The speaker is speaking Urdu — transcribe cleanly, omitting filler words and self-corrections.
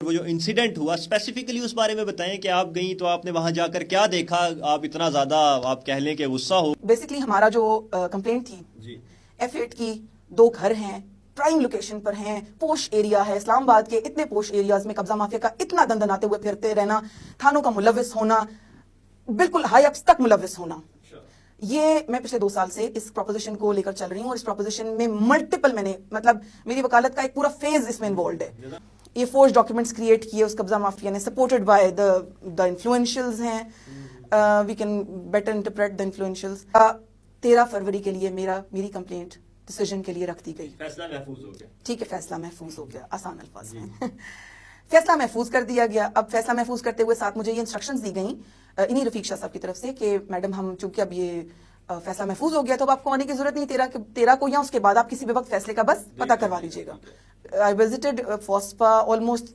وہ جو انسیڈنٹ ہوا اسپیسیفکلی اس بارے میں بتائیں کہ آپ گئیں تو آپ نے وہاں جا کر کیا دیکھا، آپ اتنا زیادہ آپ کہہ لیں کہ غصہ ہو. بیسکلی ہمارا جو کمپلینٹ تھی جی F8 کی 2 گھر ہیں، پرائم لوکیشن پر ہیں، پوش ایریا ہے، اسلام آباد کے اتنے پوش ایریاز میں قبضہ مافیا کا اتنا دندناتے ہوئے پھرتے رہنا، تھانوں کا ملوث ہونا، بالکل ہائی اپس تک ملوث ہونا. یہ میں پچھلے 2 سال سے اس پروپوزیشن کو لے کر چل رہی ہوں، اور اس پروپوزیشن میں ملٹیپل میں نے مطلب میری وکالت کا ایک پورا فیز اس میں انوالوڈ ہے. یہ فورج ڈاکیومنٹس کریٹ کیے اس قبضہ مافیا نے، سپورٹڈ بائی دا انفلوئنشلز ہیں. We can better interpret the influentials. 13 فروری کے لیے میری کمپلینٹ ڈیسیژن کے لیے رکھ دی گئی. فیصلہ محفوظ ہو گیا. ٹھیک ہے، فیصلہ محفوظ ہو گیا، آسان الفاظ میں فیصلہ محفوظ کر دیا گیا. اب فیصلہ محفوظ کرتے ہوئے ساتھ مجھے یہ انسٹرکشنز دی گئیں انہی رفیق شاہ صاحب کی طرف سے کہ میڈم ہم چونکہ اب یہ فیصلہ محفوظ ہو گیا تو اب آپ کو آنے کی ضرورت نہیں 13 کو، یا اس کے بعد آپ کسی بھی وقت فیصلے کا بس پتہ کروا لیجیے گا. I visited FOSPA almost